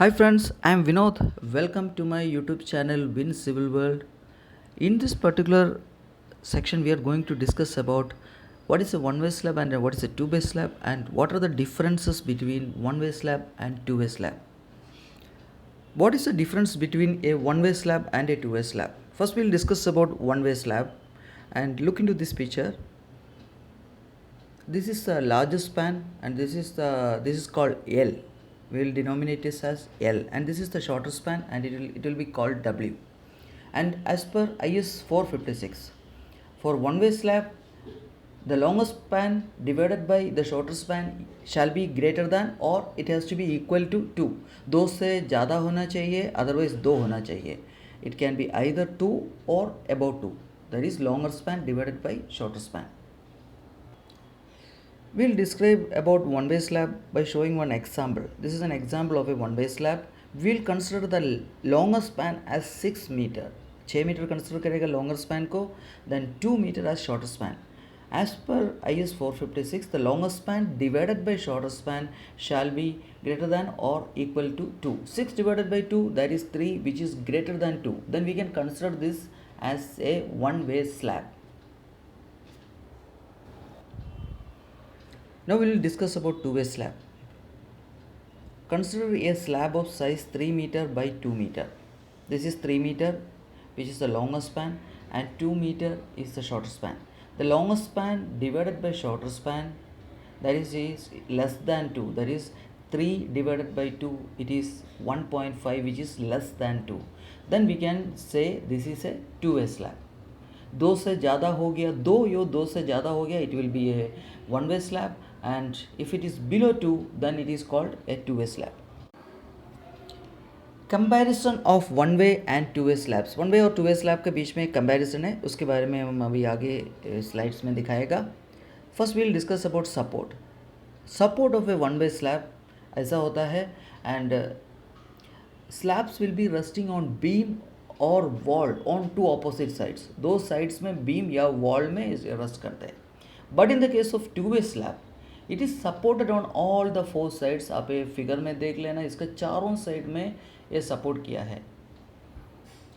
Hi friends, I am Vinod. Welcome to my YouTube channel Win Civil World. In this particular section, we are going to discuss about what is a one-way slab and what is a two-way slab, and what are the differences between one-way slab and two-way slab. What is the difference between a one-way slab and a two-way slab? First, we'll discuss about one-way slab and look into this picture. This is the largest span and this is called L. We will denominate this as L, and this is the shorter span and it will be called W. And as per IS 456, for one way slab, the longest span divided by the shorter span shall be greater than, or it has to be equal to 2. दो से ज़्यादा होना चाहिए, otherwise दो होना चाहिए. It can be either 2 or above 2. That is longer span divided by shorter span. We'll describe about one-way slab by showing one example. This is an example of a one-way slab. We'll consider the longer span as 6 meter. 6 meter consider करेगा longer span को, then 2 meter as shorter span. As per IS 456, the longer span divided by shorter span shall be greater than or equal to 2. 6 divided by 2, that is 3, which is greater than 2. Then we can consider this as a one-way slab. Now we will discuss about two-way slab. Consider a slab of size 3 meter by 2 meter. This is 3 meter, which is the longer span, and 2 meter is the shorter span. The longer span divided by shorter span, that is less than 2. That is 3 divided by 2, it is 1.5, which is less than 2. Then we can say this is a two-way slab. दो से ज़्यादा हो गया, दो से ज़्यादा हो गया, it will be a one-way slab, and if it is below 2, then it is called a two-way slab. Comparison of one way and two way slabs. One way और टू वे स्लैब के बीच में एक comparison है, उसके बारे में हम अभी आगे स्लाइड्स में दिखाएगा. First we'll discuss about support. Support of a one way slab ऐसा होता है, and slabs will be resting on beam और wall on two opposite sides. दो साइड्स में बीम या वॉल में रेस्ट करते हैं. But in the case of two way slab, it is supported on all the 4 sides. आप ये figure में देख लेना, इसका चारों साइड में ये सपोर्ट किया है.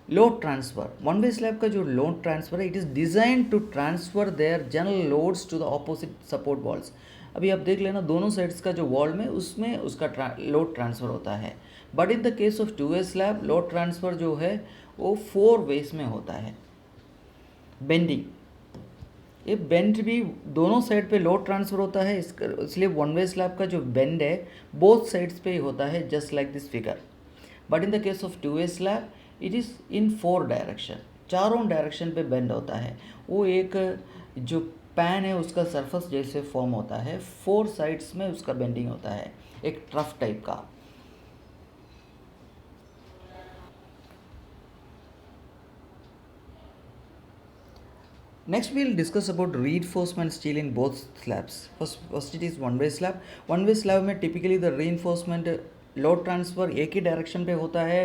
Load transfer. One way slab का जो लोड ट्रांसफ़र है, it is design to transfer their general loads to the opposite support walls. अभी आप देख लेना, दोनों साइड्स का जो वॉल में उसमें उसका लोड ट्रांसफ़र होता है. But in the case of two way slab, load transfer जो है वो 4 वेज में होता है. बेंडिंग. ये बेंड भी दोनों साइड पे लोड ट्रांसफ़र होता है, इसलिए वन वे स्लैब का जो बेंड है बोथ साइड्स पे ही होता है, just like this figure. But in the case of two way slab, it is in 4 direction. चारों डायरेक्शन पे बेंड होता है. वो एक जो पैन है उसका सरफेस जैसे फॉर्म होता है, 4 साइड्स में उसका बेंडिंग होता है, एक ट्रफ टाइप का. Next, we will discuss about reinforcement steel in both slabs. First it is one-way slab. One-way slab में typically the reinforcement load transfer एक ही direction पे होता है.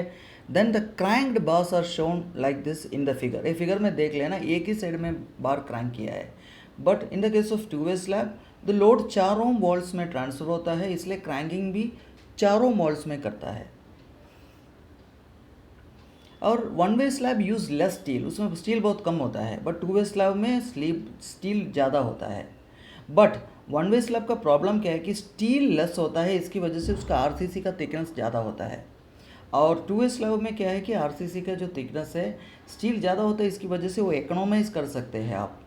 Then the cranked bars are shown like this in the figure. ये figure में देख लेना, एक ही साइड में बार क्रैंक किया है. But in the case of two-way slab, the load चारों walls में ट्रांसफ़र होता है, इसलिए क्रैंकिंग भी चारों walls में करता है. और one way slab use less steel, उसमें स्टील बहुत कम होता है. बट टू वे स्लैब में स्टील ज़्यादा होता है. बट वन वे स्लैब का प्रॉब्लम क्या है कि स्टील लेस होता है, इसकी वजह से उसका आरसीसी का थिकनेस ज़्यादा होता है. और टू वे स्लैब में क्या है कि आरसीसी का जो थिकनेस है, स्टील ज़्यादा होता है, इसकी वजह से वो इकोनोमाइज़ कर सकते हैं आप.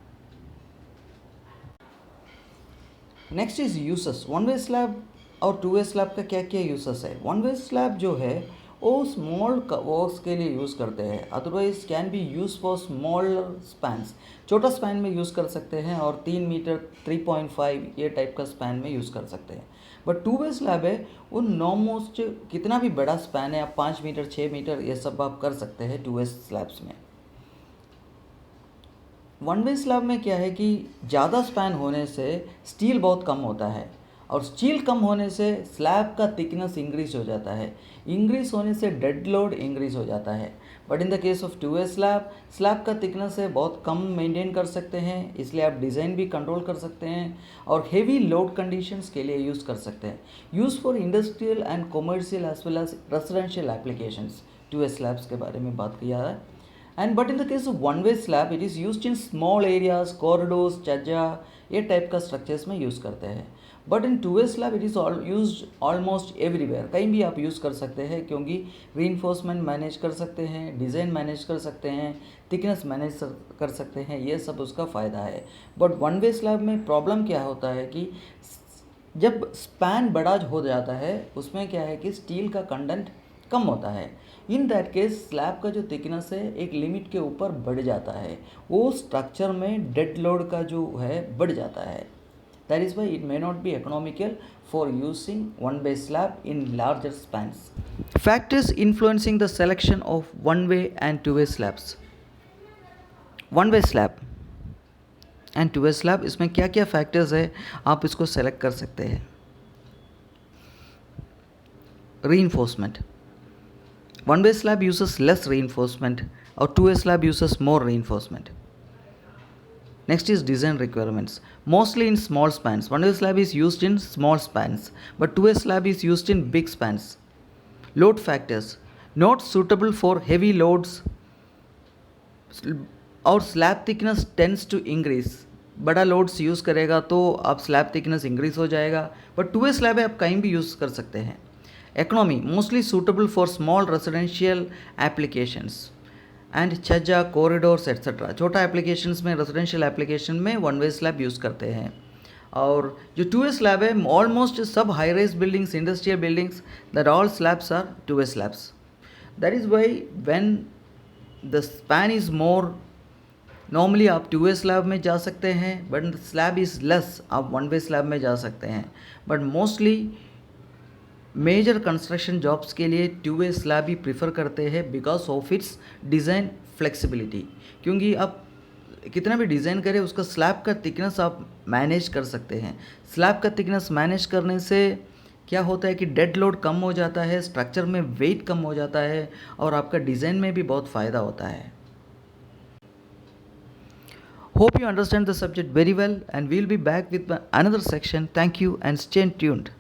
Next is uses. One way slab और टू वे स्लैब का क्या क्या यूसेस है. वन वे स्लैब जो है वो स्मॉल वर्क्स के लिए यूज़ करते हैं, otherwise can be use for smaller spans. छोटा स्पैन में यूज़ कर सकते हैं, और 3 मीटर 3.5 ये टाइप का स्पैन में यूज़ कर सकते हैं. बट टू वे स्लैब है वो नॉर्मोस्ट कितना भी बड़ा स्पैन है, आप 5 मीटर 6 मीटर ये सब आप कर सकते हैं टू वे स्लैब्स में. वन वे स्लैब में क्या है कि ज़्यादा स्पैन होने से स्टील बहुत कम होता है, और स्टील कम होने से स्लैब का थिकनेस इंक्रीज हो जाता है, इंक्रीज होने से डेड लोड इंक्रीज हो जाता है। But in the case of 2A slab, slab का थिकनेस है बहुत कम मेंटेन कर सकते हैं, इसलिए आप डिज़ाइन भी कंट्रोल कर सकते हैं और हेवी लोड कंडीशंस के लिए यूज़ कर सकते हैं। Use for industrial and commercial as well as residential applications, 2A slabs के बारे में बात किया है। And but in the case of 1-way slab it is used in small areas, corridors, छज्जा, ये टाइप का स्ट्रक्चर्स में यूज़ करते हैं। But in 2A slab it is use almost everywhere, कहीं भी आप यूज़ कर सकते हैं क्योंकि रीइंफोर्समेंट मैनेज कर सकते हैं, डिज़ाइन मैनेज कर सकते हैं, थिकनेस मैनेज कर सकते हैं, ये सब उसका फ़ायदा है। बट 1-way स्लैब में प्रॉब्लम क्या होता है कि जब स्पैन बड़ा हो जाता है उसमें क्या है कि स्टील का कंटेंट कम होता है। इन दैट केस स्लैब का जो थिकनेस है एक लिमिट के ऊपर बढ़ जाता है, वो स्ट्रक्चर में डेड लोड का जो है बढ़ जाता है। That is why it may not be economical for using 1-way slab in larger spans. Factors influencing the selection of 1-way and 2-way slabs. 1-way slab and 2-way slab, इसमें क्या क्या factors है आप इसको सेलेक्ट कर सकते हैं। Reinforcement. 1-way slab uses less reinforcement or 2-way slab uses more reinforcement. Next is design requirements. Mostly in small spans. 1-way slab is used in small spans, but 2-way slab is used in big spans. Load factors. Not suitable for heavy loads और slab thickness tends to increase. बड़ा loads use करेगा तो आप slab thickness increase हो जाएगा, but 2-way slab है आप कहीं भी यूज़ कर सकते हैं। Economy mostly suitable for small residential applications and छज्जा, corridors etc. छोटा एप्लीकेशंस में, रेजिडेंशियल एप्लीकेशन में 1-way स्लैब यूज़ करते हैं। और जो 2-way स्लैब है ऑलमोस्ट सब high rise buildings, industrial buildings, that all slabs are 2-way slabs. That is why when the span is more, normally आप 2-way स्लैब में जा सकते हैं, बट स्लैब इज़ लेस, आप 1-way स्लैब में जा सकते हैं। But mostly major construction jobs के लिए 2-way स्लैब ही प्रीफर करते हैं because of its design flexibility. क्योंकि आप कितना भी डिज़ाइन करें उसका स्लैब का थिकनेस आप मैनेज कर सकते हैं। स्लैब का थिकनेस मैनेज करने से क्या होता है कि डेड लोड कम हो जाता है, स्ट्रक्चर में वेट कम हो जाता है और आपका डिज़ाइन में भी बहुत फ़ायदा होता है। Hope you understand the subject very well and we'll be back with another section. Thank you and stay tuned.